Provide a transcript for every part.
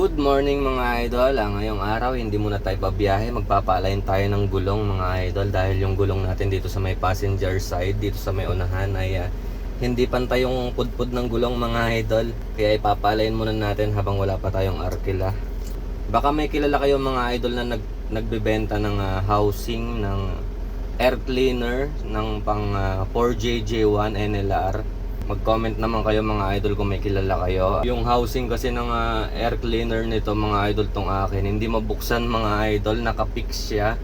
Good morning mga idol. Ngayong araw hindi muna tayo babiyahe, magpapaalayin tayo ng gulong mga idol dahil yung gulong natin dito sa may passenger side, dito sa may unahan ay hindi pantay yung pudpud ng gulong mga idol. Kaya ipapaalayin muna natin habang wala pa tayong arkila. Baka may kilala kayo mga idol na nagbebenta ng housing ng air cleaner ng pang 4JJ1 NLR. Mag-comment naman kayo mga idol kung may kilala kayo. Yung housing kasi ng air cleaner nito mga idol tong akin, hindi mabuksan mga idol, nakapix siya.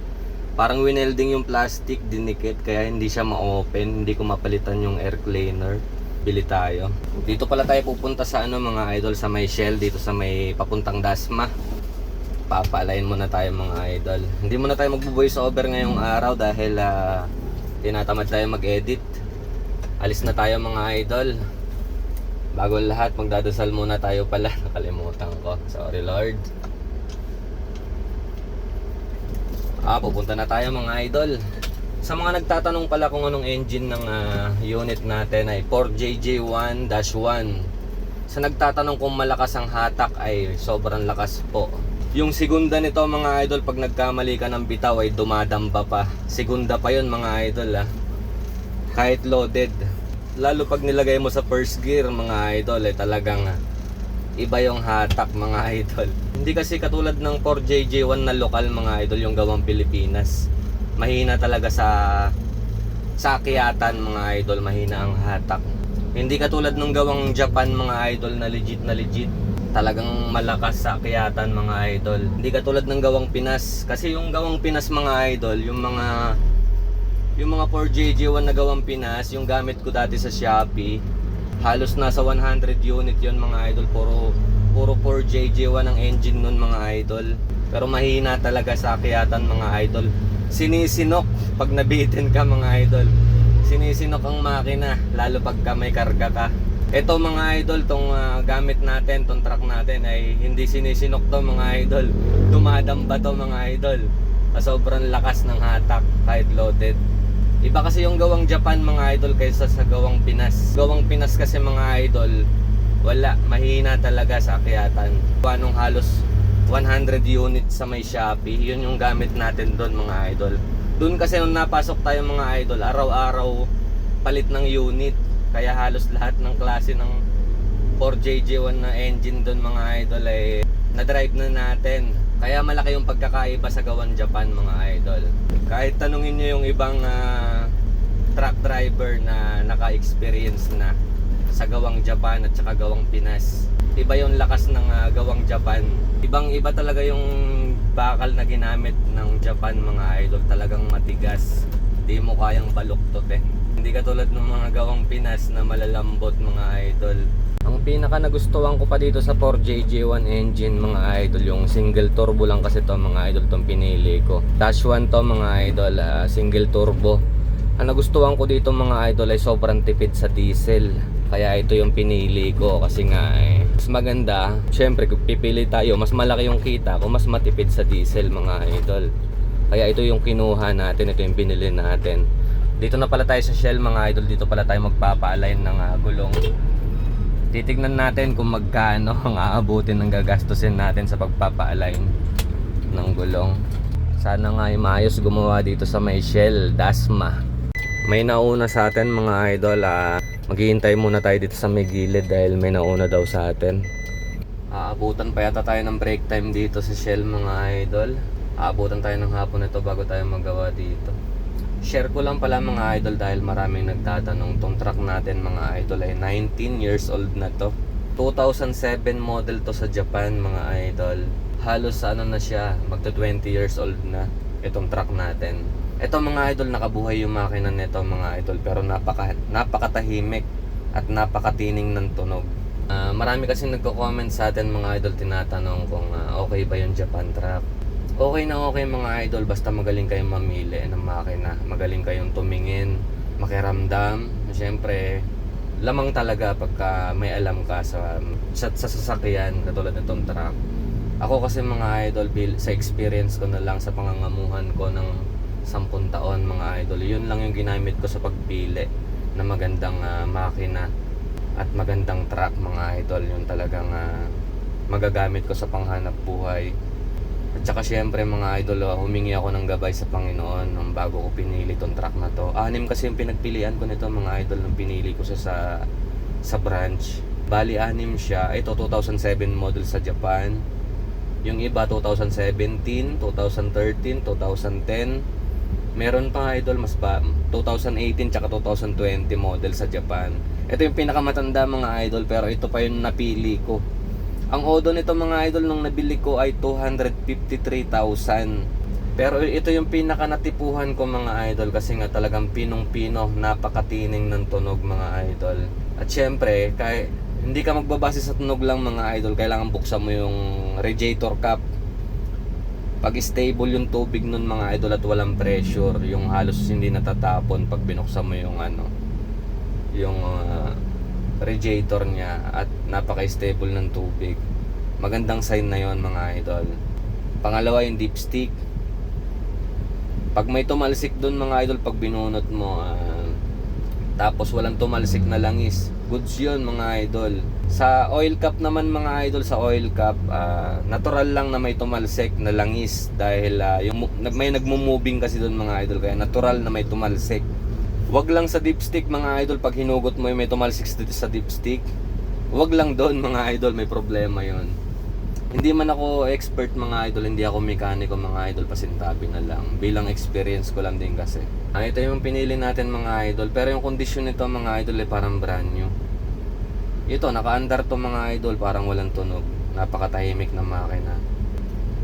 Parang winelding yung plastic, dinikit, kaya hindi siya ma-open, hindi ko mapalitan yung air cleaner. Bili tayo. Dito pala tayo pupunta sa mga idol, sa may Shell, dito sa may papuntang Dasma. Papaalayin muna tayo mga idol. Hindi muna tayo magbo-voice over ngayong araw dahil tinatamad tayo mag-edit. Alis na tayo mga idol. Bago lahat, magdadasal muna tayo pala. Nakalimutan ko. Sorry Lord. Pupunta na tayo mga idol. Sa mga nagtatanong pala kung anong engine ng unit natin ay 4JJ1-1. Sa nagtatanong kung malakas ang hatak ay sobrang lakas po. Yung segunda nito mga idol, pag nagkamali ka ng bitaw ay dumadamba pa. Segunda pa yun mga idol kahit loaded. Lalo pag nilagay mo sa first gear mga idol ay talagang iba yung hatak mga idol. Hindi kasi katulad ng 4JJ1 na lokal mga idol yung gawang Pilipinas. Mahina talaga sa akyatan mga idol, mahina ang hatak. Hindi katulad ng gawang Japan mga idol na legit talagang malakas sa akyatan mga idol. Hindi katulad ng gawang Pinas. Kasi yung gawang Pinas mga idol, yung mga 4JJ1 na gawang Pinas, yung gamit ko dati sa Shopee, halos nasa 100 unit yon mga idol. Puro 4JJ1 ang engine nun mga idol. Pero mahina talaga sa akyatan mga idol. Sinisinok pag nabitin ka mga idol. Sinisinok ang makina, lalo pagka may karga ka. Ito mga idol, tong gamit natin, tong truck natin ay hindi sinisinok to mga idol. Dumadamba to mga idol. Sobrang lakas ng hatak kahit loaded. Iba kasi yung gawang Japan mga idol kaysa sa gawang Pinas. Gawang Pinas kasi mga idol, wala, mahina talaga sa akyatan. Anong halos 100 units sa may Shopee, yun yung gamit natin doon mga idol. Doon kasi nung napasok tayo mga idol, araw-araw palit ng unit. Kaya halos lahat ng klase ng 4JJ1 na engine doon mga idol ay na-drive na natin. Kaya malaki yung pagkakaiba sa gawan Japan mga idol. Kahit tanungin nyo yung ibang truck driver na naka-experience na sa gawang Japan at saka gawang Pinas, iba yung lakas ng gawang Japan. Ibang iba talaga yung bakal na ginamit ng Japan mga idol. Talagang matigas, di mo kayang baluktot Hindi katulad ng mga gawang Pinas na malalambot mga idol. Ang pinaka nagustuhan ko pa dito sa 4JJ1 engine mga idol, yung single turbo lang kasi to mga idol tong pinili ko. Dash 1 to mga idol, single turbo. Ang nagustuhan ko dito mga idol ay sobrang tipid sa diesel. Kaya ito yung pinili ko kasi nga mas maganda. Syempre kung pipili tayo, mas malaki yung kita kung mas matipid sa diesel mga idol. Kaya ito yung kinuha natin, ito yung binili natin. Dito na pala tayo sa Shell mga idol, dito pala tayo magpapa-align ng gulong. Titignan natin kung magkano ang aabutin ng gagastusin natin sa pagpapa-align ng gulong. Sana nga ay maayos gumawa dito sa may Shell, Dasma. May nauna sa atin mga idol, maghihintay muna tayo dito sa may gilid dahil may nauna daw sa atin. Aabutan pa yata tayo ng break time dito sa Shell mga idol. Aabutan tayo ng hapon ito bago tayo magawa dito. Share ko lang pala mga idol dahil maraming nagtatanong, tong truck natin mga idol ay 19 years old na to. 2007 model to sa Japan mga idol. Halos na siya, magto 20 years old na itong truck natin. Ito mga idol, nakabuhay yung makina nito mga idol, pero napakatahimik at napakatining ng tunog. Marami kasi nagko-comment sa atin mga idol, tinatanong kung okay ba yung Japan truck. Okay na okay mga idol, basta magaling kayong mamili ng makina, magaling kayong tumingin, makiramdam. Siyempre, lamang talaga pagka may alam ka sa sasakyan katulad nitong truck. Ako kasi mga idol, sa experience ko na lang sa pangangamuhan ko ng 10 taon mga idol, yun lang yung ginamit ko sa pagpili na magandang makina at magandang truck mga idol. Yung talagang magagamit ko sa panghanap buhay. At saka syempre mga idol, humingi ako ng gabay sa Panginoon nung bago ko pinili tong truck na to. 6 kasi yung pinagpilian ko nito mga idol nung pinili ko sa branch. Bali 6 siya. Ito 2007 model sa Japan. Yung iba 2017, 2013, 2010. Meron pa idol mas ba 2018 tsaka 2020 model sa Japan. Ito yung pinakamatanda mga idol, pero ito pa yung napili ko. Ang odo nito mga idol nung nabili ko ay 253,000. Pero ito yung pinaka natipuhan ko mga idol, kasi nga talagang pinong-pino, napakatining ng tunog mga idol. At syempre, kahit hindi ka magbabase sa tunog lang mga idol, kailangan buksan mo yung radiator cap. Pag stable yung tubig nun mga idol at walang pressure, yung halos hindi natatapon pag binuksan mo yung radiator niya at napaka-stable ng tubig, magandang sign na yon mga idol. Pangalawa yung dipstick. Pag may tumalsik dun mga idol, pag binunot mo tapos walang tumalsik na langis, goods yun mga idol. Sa oil cap naman mga idol, sa oil cap natural lang na may tumalsik na langis dahil may nagmo-moving kasi dun mga idol, kaya natural na may tumalsik. Wag lang sa dipstick mga idol, pag hinugot mo yung may tumalsik sa dipstick, wag lang doon mga idol, may problema yon. Hindi man ako expert mga idol, hindi ako mekaniko mga idol, pasintabi na lang, bilang experience ko lang din kasi. Ito yung pinili natin mga idol, pero yung kondisyon nito mga idol ay parang brand new. Ito naka-andar to mga idol, parang walang tunog, napakatahimik na makina.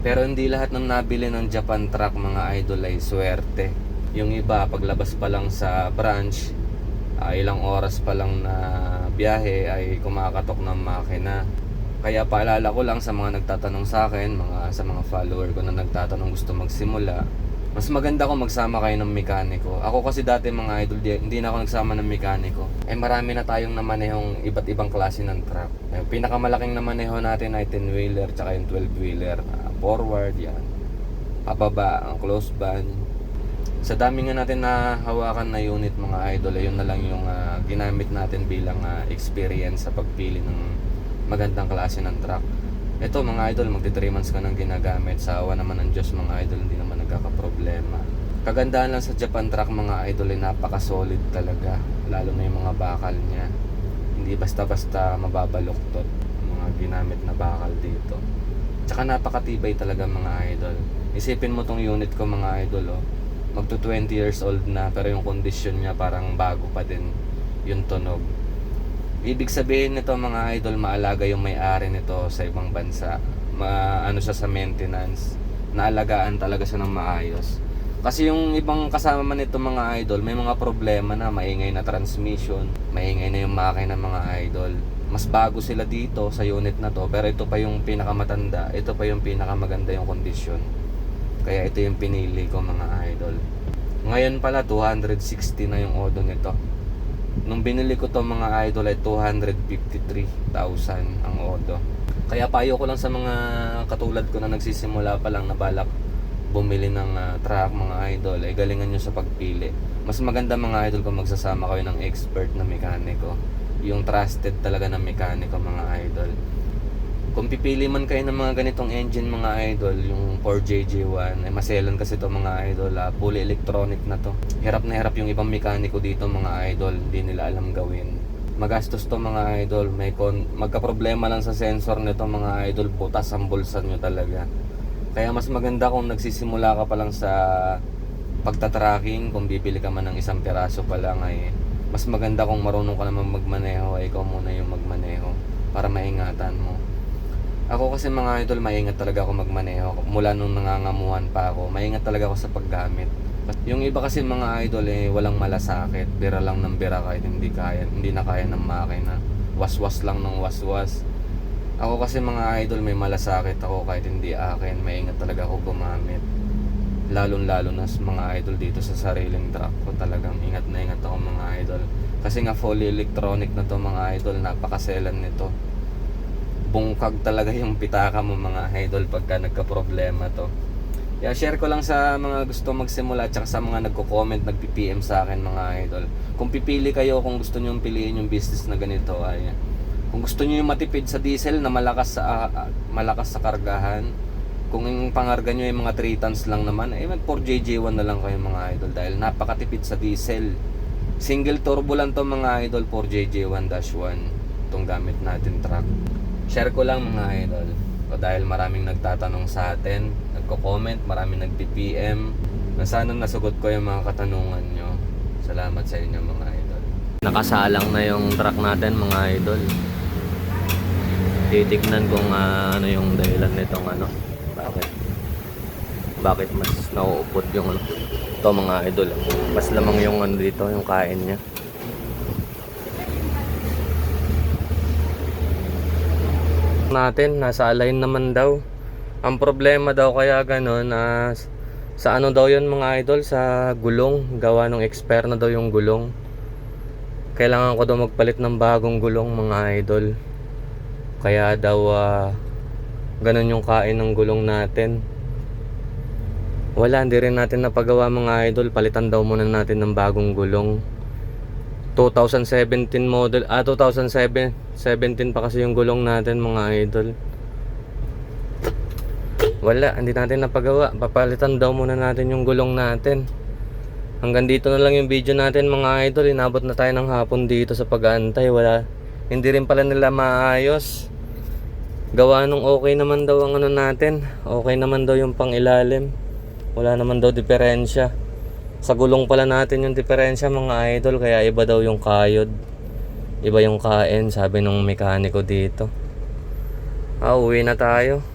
Pero hindi lahat ng nabili ng Japan truck mga idol ay swerte. Yung iba paglabas pa lang sa branch, ilang oras pa lang na biyahe ay kumakatok ng makina. Kaya paalala ko lang sa mga nagtatanong sa akin, sa mga follower ko na nagtatanong gusto magsimula, mas maganda kung magsama kayo ng mekaniko. Ako kasi dati mga idol, hindi na ako nagsama ng mekaniko. Marami na tayong namanehong iba't ibang klase ng truck. Yung pinakamalaking namaneho natin ay 10-wheeler tsaka yung 12-wheeler. Forward yan, pababa, ang close van. Sa dami nga natin na hawakan na unit mga idol, yun na lang yung ginamit natin bilang experience sa pagpili ng magandang klase ng truck. Ito mga idol, magti 3 months ka nang ginagamit. Sa awa naman ng Diyos mga idol, hindi naman nagkakaproblema. Kagandahan lang sa Japan truck mga idol ay napaka-solid talaga, lalo na yung mga bakal niya. Hindi basta-basta mababaluktot ang mga ginamit na bakal dito. Tsaka napakatibay talaga mga idol. Isipin mo tong unit ko mga idol, magto 20 years old na, pero yung condition niya parang bago pa din yung tunog. Ibig sabihin nito mga idol, maalaga yung may-ari nito sa ibang bansa. Ano siya sa maintenance, naalagaan talaga siya ng maayos. Kasi yung ibang kasama nito mga idol, may mga problema na, maingay na transmission, maingay na yung makina mga idol. Mas bago sila dito sa unit na to, pero ito pa yung pinakamatanda, ito pa yung pinakamaganda yung kondisyon. Kaya ito yung pinili ko mga idol. Ngayon pala 260 na yung odo nito. Nung binili ko to mga idol ay 253,000 ang odo. Kaya payo ko lang sa mga katulad ko na nagsisimula pa lang na balak bumili ng truck mga idol, galingan nyo sa pagpili. Mas maganda mga idol kung magsasama kayo ng expert na mekaniko, yung trusted talaga na mekaniko mga idol. Kung pipili man kayo ng mga ganitong engine mga idol, yung 4JJ1, maselan kasi to mga idol, fully electronic na to. Hirap na hirap yung ibang mekaniko dito mga idol, hindi nila alam gawin. Magastos to mga idol, magka-problema lang sa sensor nito mga idol, butas ang bulsa nyo talaga. Kaya mas maganda kung nagsisimula ka pa lang sa pagtatracking, kung bibili ka man ng isang piraso pa lang ay mas maganda kung marunong ka naman magmaneho, ay ikaw muna yung magmaneho para maingatan mo. Ako kasi mga idol, maingat talaga ako magmaneho. Mula nung nangangamuhan pa ako, maingat talaga ako sa paggamit. Yung iba kasi mga idol walang malasakit, bira lang ng bira kahit hindi na kaya ng makina. waswas lang ng waswas. Ako kasi mga idol, may malasakit ako kahit hindi akin. Maingat talaga ako gumamit, lalong lalo na sa mga idol dito sa sariling truck ko. Talagang ingat na ingat ako mga idol, kasi nga fully electronic na to mga idol. Napakaselan nito, bungkag talaga yung pitaka mo mga idol pagka nagka-problema to. Kaya share ko lang sa mga gusto magsimula, at sa mga nagko-comment, nagpi-PM sa akin mga idol. Kung pipili kayo, kung gusto nyo piliin yung business na ganito, ay Kung gusto niyo yung matipid sa diesel na malakas sa kargahan, kung yung pangarga niyo yung mga 3 tons lang naman, mag 4JJ1 na lang kayo mga idol dahil napakatipid sa diesel. Single turbo lang to mga idol, 4JJ1-1 itong gamit natin truck. Share ko lang mga idol. O dahil maraming nagtatanong sa atin, nagko-comment, maraming nag-PPM, na sana nasagot ko yung mga katanungan nyo. Salamat sa inyo mga idol. Nakasalang na yung truck natin mga idol. Titignan kung ano yung dahilan nitong ano. Bakit mas nauupot yung ano. Ito mga idol. Mas lamang yung ano dito, yung kain niya. Natin nasa align naman daw. Ang problema daw kaya ganun sa ano daw yun mga idol, sa gulong, gawa ng expire na daw yung gulong. Kailangan ko daw magpalit ng bagong gulong mga idol. Kaya daw ganun yung kain ng gulong natin. Wala, hindi rin natin napagawa mga idol. Palitan daw muna natin ng bagong gulong. 2017 model, 2017 pa kasi yung gulong natin mga idol. Wala, hindi natin napagawa. Papalitan daw muna natin yung gulong natin. Hanggang dito na lang yung video natin mga idol. Inabot na tayo ng hapon dito sa pag-aantay. Wala, hindi rin pala nila maayos. Gawa nung okay naman daw ang ano natin. Okay naman daw yung pang-ilalim. Wala naman daw diferensya. Sa gulong pala natin yung diferensya mga idol. Kaya iba daw yung kayod, iba yung kain, sabi nung mekaniko dito. Uwi na tayo.